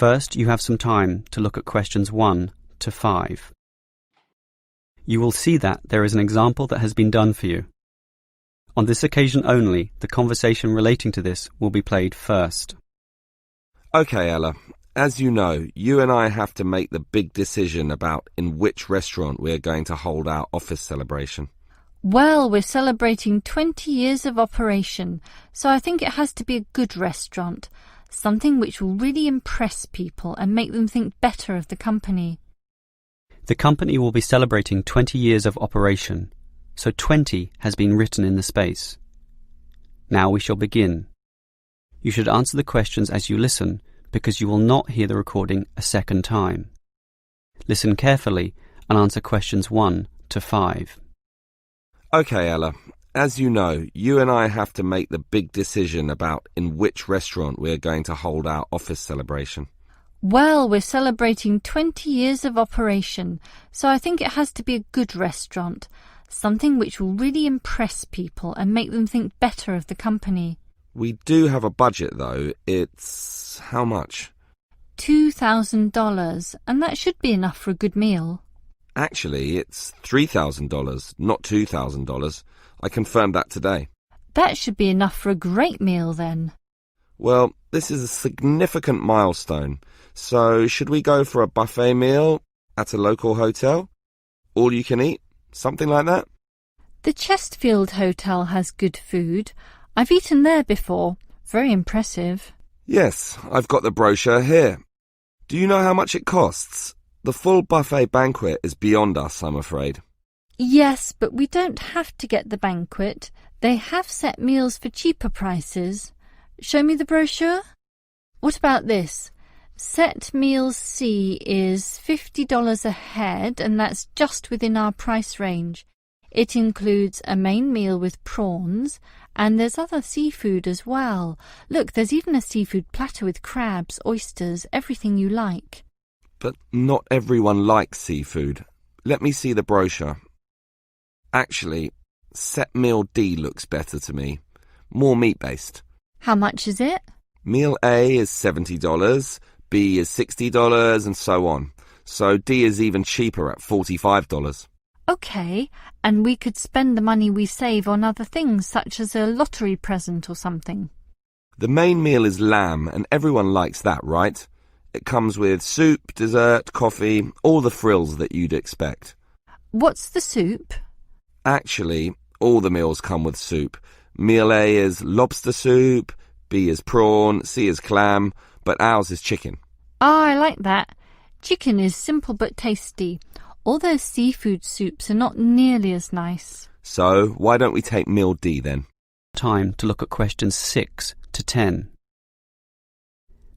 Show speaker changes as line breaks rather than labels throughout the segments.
First, you have some time to look at questions 1 to 5. You will see that there is an example that has been done for you. On this occasion only, the conversation relating to this will be played first.
Okay, Ella. As you know, you and I have to make the big decision about in which restaurant we are going to hold our office celebration.
Well, we're celebrating 20 years of operation, so I think it has to be a good restaurant, something which will really impress people and make them think better of the company.
The company will be celebrating 20 years of operation, so 20 has been written in the space. Now we shall begin. You should answer the questions as you listen, because you will not hear the recording a second time. Listen carefully and answer questions 1 to 5.
Okay, Ella. As you know, you and I have to make the big decision about in which restaurant we are going to hold our office celebration.
Well, we're celebrating 20 years of operation, so I think it has to be a good restaurant, something which will really impress people and make them think better of the company.
We do have a budget, though. It's how much?
$2,000, and that should be enough for a good meal.
Actually, it's $3,000, not $2,000. I confirmed that today.
That should be enough for a great meal, then.
Well, this is a significant milestone. So, should we go for a buffet meal at a local hotel? All you can eat? Something like that?
The Chesterfield Hotel has good food. I've eaten there before. Very impressive.
Yes, I've got the brochure here. Do you know how much it costs? The full buffet banquet is beyond us, I'm afraid.
Yes, but we don't have to get the banquet. They have set meals for cheaper prices. Show me the brochure. What about this? Set meals C is $50 a head, and that's just within our price range. It includes a main meal with prawns, and there's other seafood as well. Look, there's even a seafood platter with crabs, oysters, everything you like.
But not everyone likes seafood. Let me see the brochure. Actually, set meal D looks better to me. More meat-based.
How much is it?
Meal A is $70, B is $60, and so on. So D is even cheaper at $45.
OK, and we could spend the money we save on other things, such as a lottery present or something.
The main meal is lamb, and everyone likes that, right? It comes with soup, dessert, coffee, all the frills that you'd expect.
What's the soup?
Actually, all the meals come with soup. Meal A is lobster soup, B is prawn, C is clam, but ours is chicken.
Ah, I like that. Chicken is simple but tasty. All those seafood soups are not nearly as nice.
So, why don't we take meal D then?
Time to look at questions 6 to 10.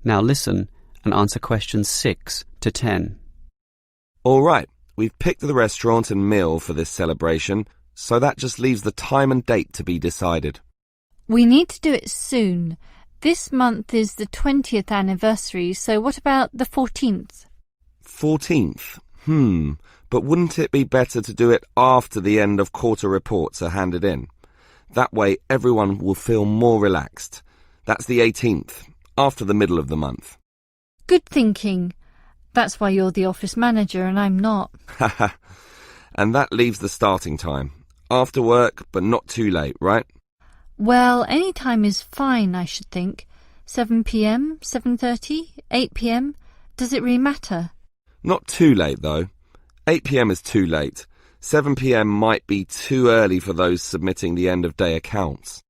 Now listen and answer questions 6 to 10.
All right, we've picked the restaurant and meal for this celebration, so that just leaves the time and date to be decided.
We need to do it soon. This month is the 20th anniversary, so what about the 14th?
14th? But wouldn't it be better to do it after the end of quarter reports are handed in? That way everyone will feel more relaxed. That's the 18th, after the middle of the month.
Good thinking. That's why you're the office manager and I'm not.
And that leaves the starting time. After work, but not too late, right?
Well, any time is fine, I should think. 7 p.m, 7:30, 8 p.m. Does it really matter?
Not too late, though. 8 p.m. is too late. 7 p.m. might be too early for those submitting the end-of-day accounts.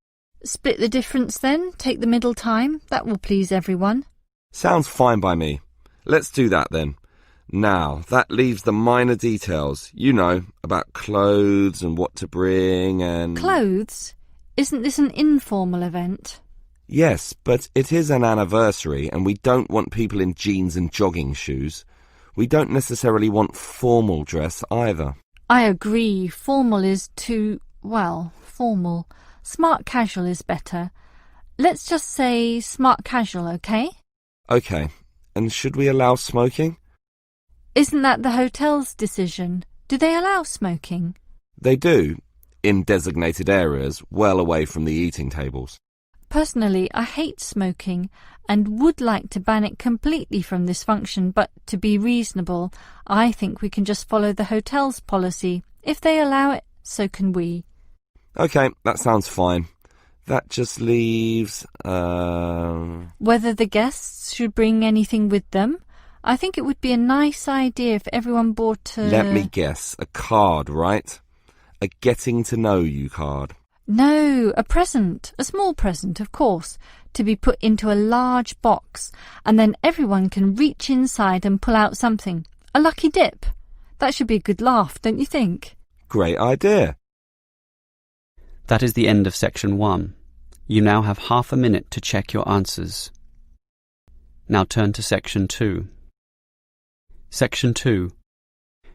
Split the difference then. Take the middle time. That will please everyone.
Sounds fine by me. Let's do that then. Now, that leaves the minor details, you know, about clothes and what to bring and...
Clothes? Isn't this an informal event?
Yes, but it is an anniversary and we don't want people in jeans and jogging shoes. We don't necessarily want formal dress either.
I agree. Formal is too, well, formal. Smart casual is better. Let's just say smart casual, OK?
OK. And should we allow smoking?
Isn't that the hotel's decision? Do they allow smoking?
They do, in designated areas, well away from the eating tables.
Personally, I hate smoking and would like to ban it completely from this function, but to be reasonable, I think we can just follow the hotel's policy. If they allow it, so can we.
OK, that sounds fine. That just leaves...
Whether the guests should bring anything with them? I think it would be a nice idea if everyone bought a...
Let me guess. A card, right? A getting to know you card.
No, a present. A small present, of course, to be put into a large box, and then everyone can reach inside and pull out something. A lucky dip. That should be a good laugh, don't you think?
Great idea.
That is the end of section 1. You now have half a minute to check your answers. Now turn to section 2. Section 2.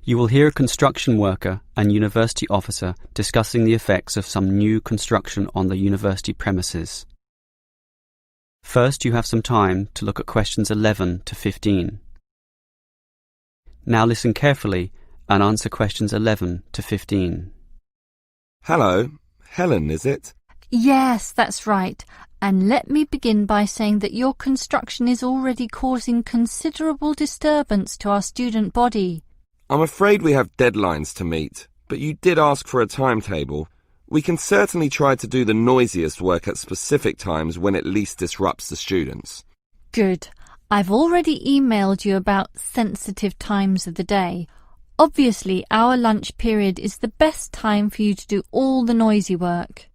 You will hear a construction worker and university officer discussing the effects of some new construction on the university premises. First, you have some time to look at questions 11 to 15. Now listen carefully and answer questions 11 to 15.
Hello. Helen, is it?
Yes, that's right. And let me begin by saying that your construction is already causing considerable disturbance to our student body.
I'm afraid we have deadlines to meet, but you did ask for a timetable. We can certainly try to do the noisiest work at specific times when it least disrupts the students.
Good. I've already emailed you about sensitive times of the day. Obviously, our lunch period is the best time for you to do all the noisy work.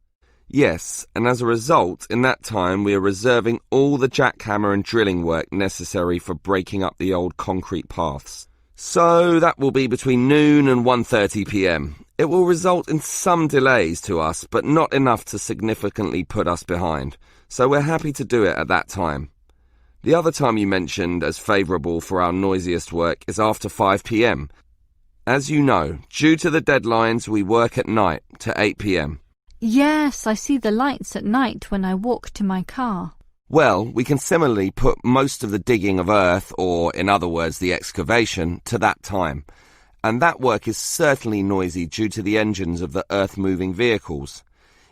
Yes, and as a result, in that time we are reserving all the jackhammer and drilling work necessary for breaking up the old concrete paths. So that will be between noon and 1:30 p.m. It will result in some delays to us, but not enough to significantly put us behind. So we're happy to do it at that time. The other time you mentioned as favourable for our noisiest work is after 5 p.m. As you know, due to the deadlines, we work at night to 8 p.m.
Yes, I see the lights at night when I walk to my car.
Well, we can similarly put most of the digging of earth, or in other words, the excavation, to that time. And that work is certainly noisy due to the engines of the earth-moving vehicles.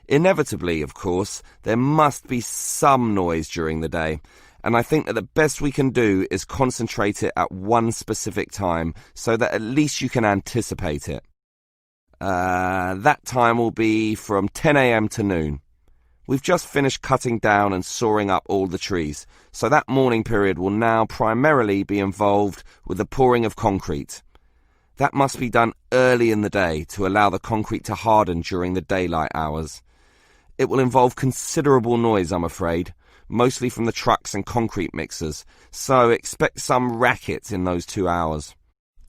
Inevitably, of course, there must be some noise during the day, and I think that the best we can do is concentrate it at one specific time so that at least you can anticipate it. That time will be from 10 a.m. to noon. We've just finished cutting down and sawing up all the trees, so that morning period will now primarily be involved with the pouring of concrete. That must be done early in the day to allow the concrete to harden during the daylight hours. It will involve considerable noise, I'm afraid, mostly from the trucks and concrete mixers, so expect some racket in those 2 hours.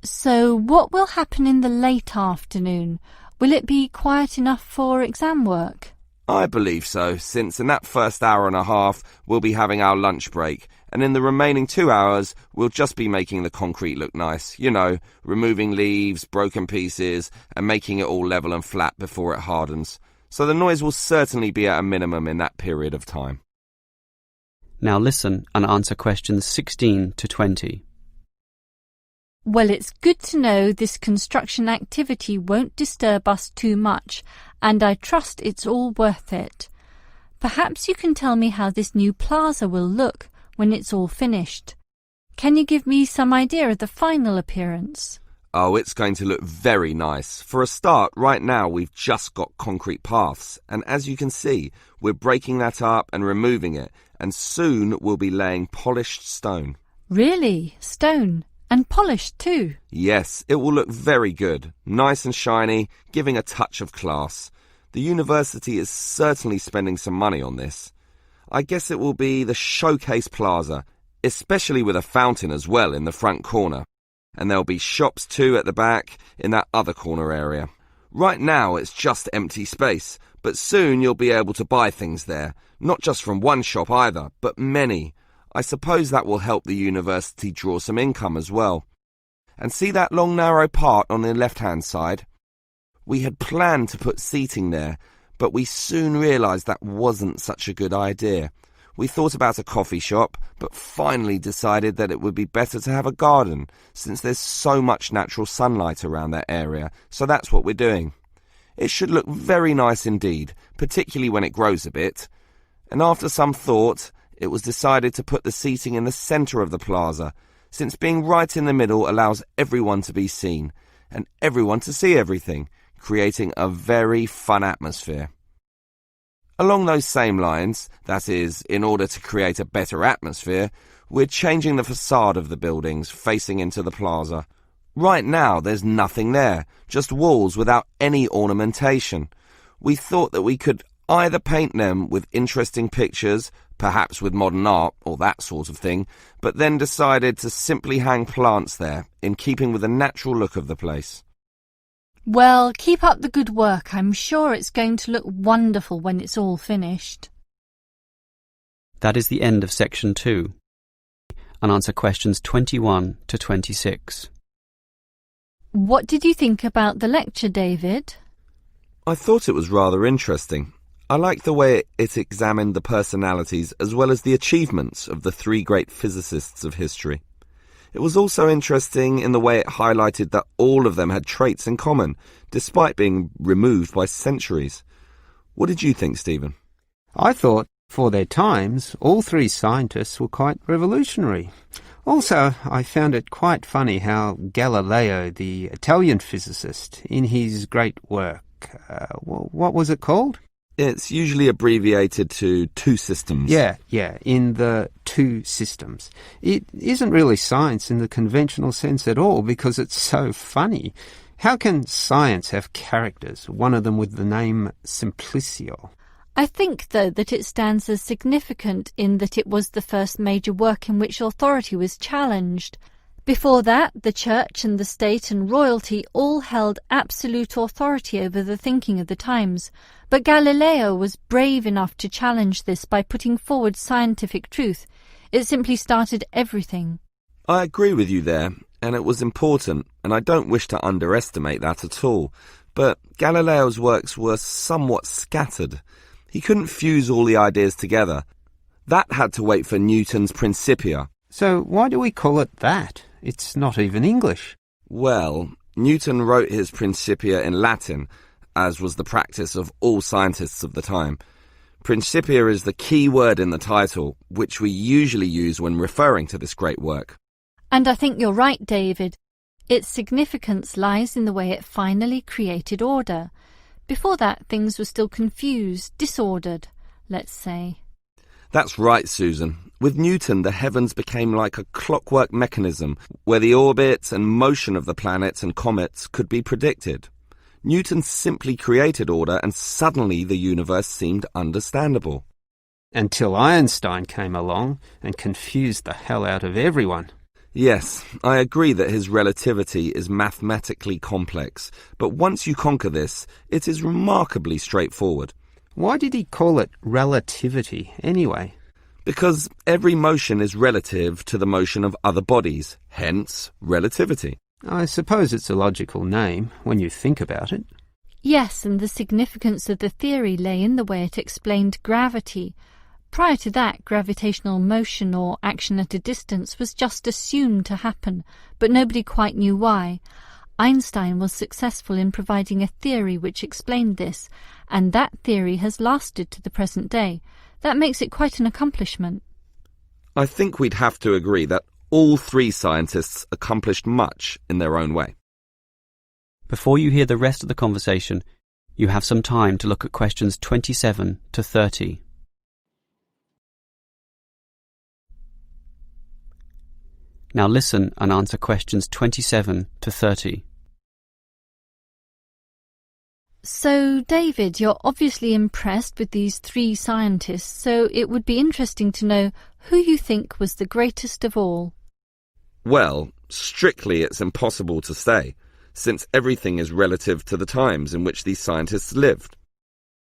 So what will happen in the late afternoon? Will it be quiet enough for exam work?
I believe so, since in that first hour and a half we'll be having our lunch break, and in the remaining 2 hours we'll just be making the concrete look nice, you know, removing leaves, broken pieces, and making it all level and flat before it hardens. So the noise will certainly be at a minimum in that period of time.
Now listen and answer questions 16 to 20.
Well, it's good to know this construction activity won't disturb us too much, and I trust it's all worth it. Perhaps you can tell me how this new plaza will look when it's all finished. Can you give me some idea of the final appearance?
Oh, it's going to look very nice. For a start, right now we've just got concrete paths, and as you can see, we're breaking that up and removing it, and soon we'll be laying polished stone.
Really? Stone? And polished too?
Yes, it will look very good, nice and shiny, giving a touch of class. The university is certainly spending some money on this. I guess it will be the showcase plaza, especially with a fountain as well in the front corner. And there'll be shops too at the back in that other corner area. Right now it's just empty space, but soon you'll be able to buy things there. Not just from one shop either, but many. I suppose that will help the university draw some income as well. And see that long narrow part on the left-hand side? We had planned to put seating there, but we soon realised that wasn't such a good idea. We thought about a coffee shop, but finally decided that it would be better to have a garden, since there's so much natural sunlight around that area, so that's what we're doing. It should look very nice indeed, particularly when it grows a bit. And after some thought, it was decided to put the seating in the centre of the plaza, since being right in the middle allows everyone to be seen, and everyone to see everything, creating a very fun atmosphere. Along those same lines, that is, in order to create a better atmosphere, we're changing the facade of the buildings facing into the plaza. Right now there's nothing there, just walls without any ornamentation. We thought that we could either paint them with interesting pictures, perhaps with modern art or that sort of thing, but then decided to simply hang plants there, in keeping with the natural look of the place.
Well, keep up the good work. I'm sure it's going to look wonderful when it's all finished.
That is the end of section 2. And answer questions 21 to 26.
What did you think about the lecture, David?
I thought it was rather interesting. I liked the way it examined the personalities as well as the achievements of the three great physicists of history. It was also interesting in the way it highlighted that all of them had traits in common, despite being removed by centuries. What did you think, Stephen?
I thought, for their times, all three scientists were quite revolutionary. Also, I found it quite funny how Galileo, the Italian physicist, in his great work, what was it called?
It's usually abbreviated to two systems.
Yeah, in the two systems. It isn't really science in the conventional sense at all because it's so funny. How can science have characters, one of them with the name Simplicio?
I think, though, that it stands as significant in that it was the first major work in which authority was challenged. Before that, the church and the state and royalty all held absolute authority over the thinking of the times, but Galileo was brave enough to challenge this by putting forward scientific truth. It simply started everything.
I agree with you there, and it was important, and I don't wish to underestimate that at all, but Galileo's works were somewhat scattered. He couldn't fuse all the ideas together. That had to wait for Newton's Principia.
So why do we call it that? It's not even English.
Well, Newton wrote his Principia in Latin, as was the practice of all scientists of the time. Principia is the key word in the title, which we usually use when referring to this great work.
And I think you're right, David. Its significance lies in the way it finally created order. Before that, things were still confused, disordered, let's say.
That's right, Susan. With Newton, the heavens became like a clockwork mechanism where the orbit and motion of the planets and comets could be predicted. Newton simply created order and suddenly the universe seemed understandable.
Until Einstein came along and confused the hell out of everyone.
Yes, I agree that his relativity is mathematically complex, but once you conquer this, it is remarkably straightforward.
Why did he call it relativity anyway?
Because every motion is relative to the motion of other bodies, hence relativity.
I suppose it's a logical name when you think about it.
Yes, and the significance of the theory lay in the way it explained gravity. Prior to that, gravitational motion or action at a distance was just assumed to happen, but nobody quite knew why. Einstein was successful in providing a theory which explained this, and that theory has lasted to the present day. That makes it quite an accomplishment.
I think we'd have to agree that all three scientists accomplished much in their own way.
Before you hear the rest of the conversation, you have some time to look at questions 27 to 30. Now listen and answer questions 27 to 30.
So, David, you're obviously impressed with these three scientists, so it would be interesting to know who you think was the greatest of all.
Well, strictly it's impossible to say, since everything is relative to the times in which these scientists lived.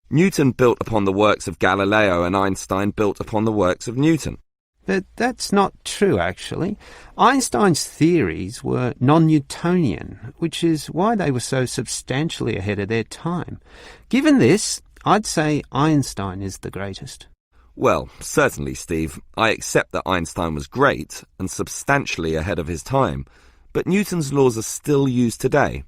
Newton built upon the works of Galileo and Einstein built upon the works of Newton.
But that's not true, actually. Einstein's theories were non-Newtonian, which is why they were so substantially ahead of their time. Given this, I'd say Einstein is the greatest.
Well, certainly, Steve. I accept that Einstein was great and substantially ahead of his time, but Newton's laws are still used today.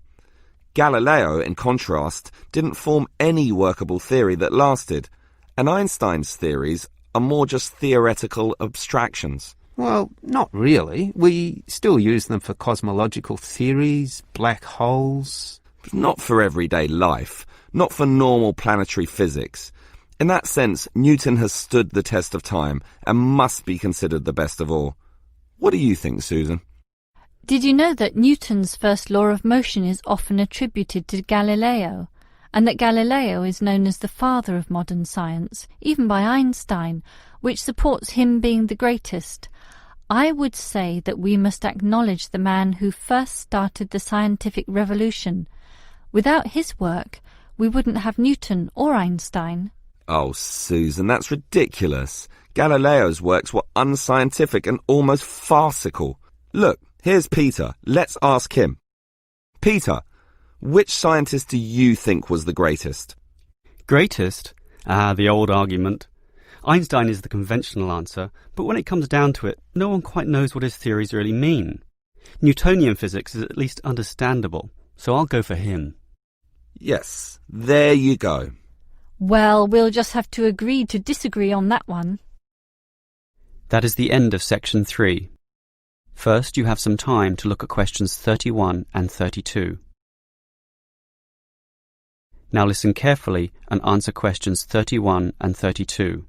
Galileo, in contrast, didn't form any workable theory that lasted, And Einstein's theories are more just theoretical abstractions.
Well, not really. We still use them for cosmological theories, black holes.
Not for everyday life, not for normal planetary physics. In that sense, Newton has stood the test of time and must be considered the best of all. What do you think, Susan?
Did you know that Newton's first law of motion is often attributed to Galileo, and that Galileo is known as the father of modern science, even by Einstein, which supports him being the greatest? I would say that we must acknowledge the man who first started the scientific revolution. Without his work, we wouldn't have Newton or Einstein.
Oh, Susan, that's ridiculous. Galileo's works were unscientific and almost farcical. Look, here's Peter. Let's ask him. Peter, which scientist do you think was the greatest?
Greatest? The old argument. Einstein is the conventional answer, but when it comes down to it, no one quite knows what his theories really mean. Newtonian physics is at least understandable, so I'll go for him.
Yes, there you go.
Well, we'll just have to agree to disagree on that one.
That is the end of section 3. First, you have some time to look at questions 31 and 32. Now listen carefully and answer questions 31 and 32.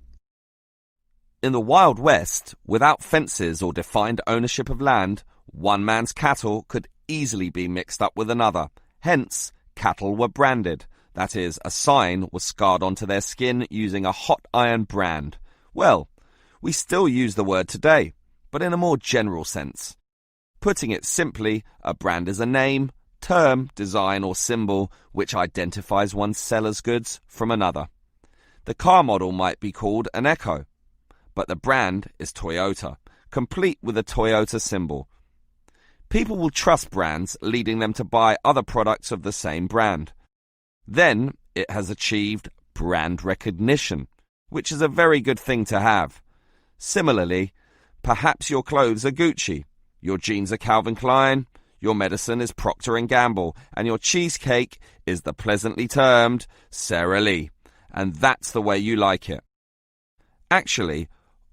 In the Wild West, without fences or defined ownership of land, one man's cattle could easily be mixed up with another. Hence, cattle were branded. That is, a sign was scarred onto their skin using a hot iron brand. Well, we still use the word today, but in a more general sense. Putting it simply, a brand is a name, term, design or symbol which identifies one's seller's goods from another. The car model might be called an Echo, but the brand is Toyota, complete with a Toyota symbol. People will trust brands, leading them to buy other products of the same brand. Then it has achieved brand recognition, which is a very good thing to have. Similarly, perhaps your clothes are Gucci, your jeans are Calvin Klein, your medicine is Procter & Gamble, and your cheesecake is the pleasantly termed Sara Lee, and that's the way you like it. Actually,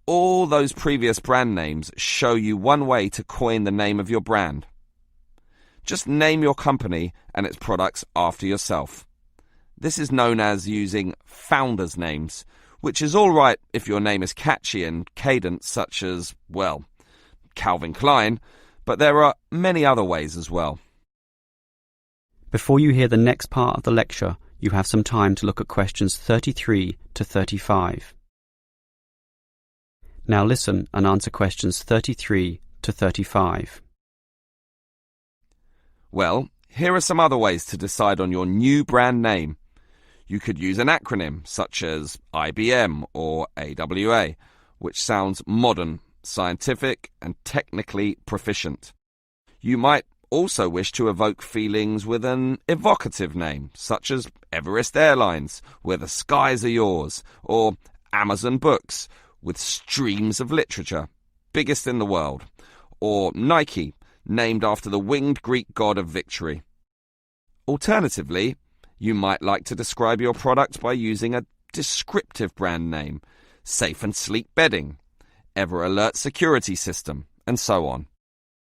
all those previous brand names show you one way to coin the name of your brand. Just name your company and its products after yourself. This is known as using founders' names, which is all right if your name is catchy and cadent, such as, well, Calvin Klein, but there are many other ways as well.
Before you hear the next part of the lecture, you have some time to look at questions 33 to 35. Now listen and answer questions 33 to 35.
Well, here are some other ways to decide on your new brand name. You could use an acronym such as IBM or AWA, which sounds modern, scientific and technically proficient. You might also wish to evoke feelings with an evocative name, such as Everest Airlines, where the skies are yours, or Amazon Books, with streams of literature, biggest in the world, or Nike, named after the winged Greek god of victory. Alternatively, you might like to describe your product by using a descriptive brand name, Safe and Sleep Bedding, Ever Alert Security System, and so on.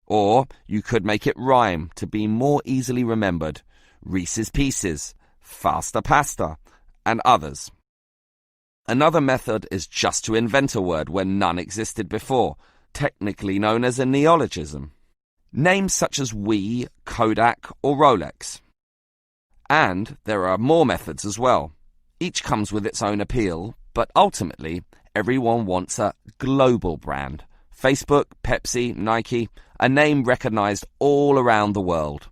Or you could make it rhyme to be more easily remembered, Reese's Pieces, Faster Pasta, and others. Another method is just to invent a word where none existed before, technically known as a neologism. Names such as Wii, Kodak, or Rolex. And there are more methods as well. Each comes with its own appeal, but ultimately, everyone wants a global brand. Facebook, Pepsi, Nike, a name recognized all around the world.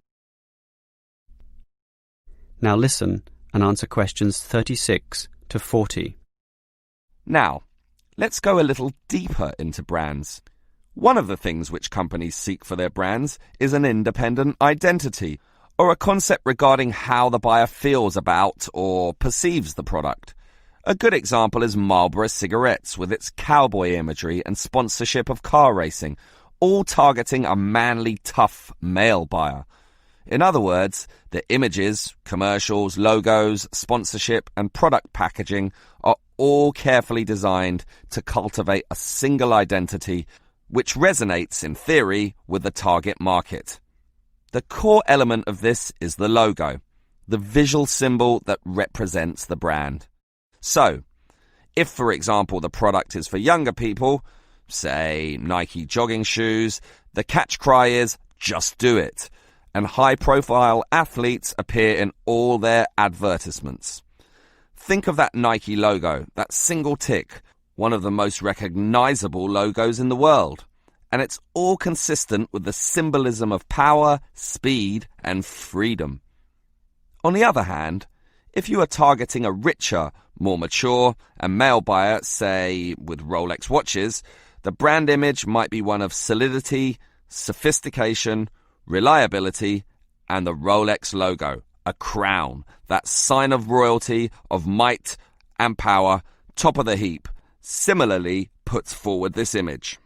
Now listen and answer questions 36 to 40.
Now, let's go a little deeper into brands. One of the things which companies seek for their brands is an independent identity, or a concept regarding how the buyer feels about or perceives the product. A good example is Marlboro cigarettes with its cowboy imagery and sponsorship of car racing, all targeting a manly, tough male buyer. In other words, the images, commercials, logos, sponsorship and product packaging are all carefully designed to cultivate a single identity which resonates, in theory, with the target market. The core element of this is the logo, the visual symbol that represents the brand. So, if, for example, the product is for younger people, say Nike jogging shoes, the catch cry is, "Just do it," and high-profile athletes appear in all their advertisements. Think of that Nike logo, that single tick, one of the most recognizable logos in the world. And it's all consistent with the symbolism of power, speed, and freedom. On the other hand, if you are targeting a richer, more mature, and male buyer, say with Rolex watches, the brand image might be one of solidity, sophistication, reliability, and the Rolex logo, a crown, that sign of royalty, of might and power, top of the heap, similarly puts forward this image.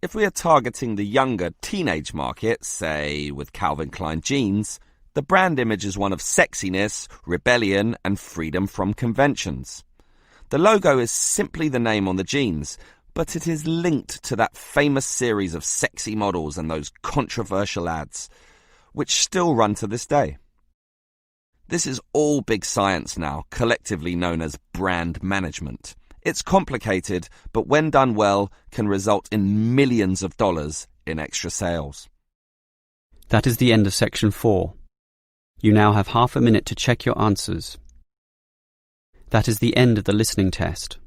If we are targeting the younger teenage market, say with Calvin Klein jeans, the brand image is one of sexiness, rebellion, and freedom from conventions. The logo is simply the name on the jeans, but it is linked to that famous series of sexy models and those controversial ads, which still run to this day. This is all big science now, collectively known as brand management. It's complicated, but when done well, can result in millions of dollars in extra sales.
That is the end of section 4. You now have half a minute to check your answers. That is the end of the listening test.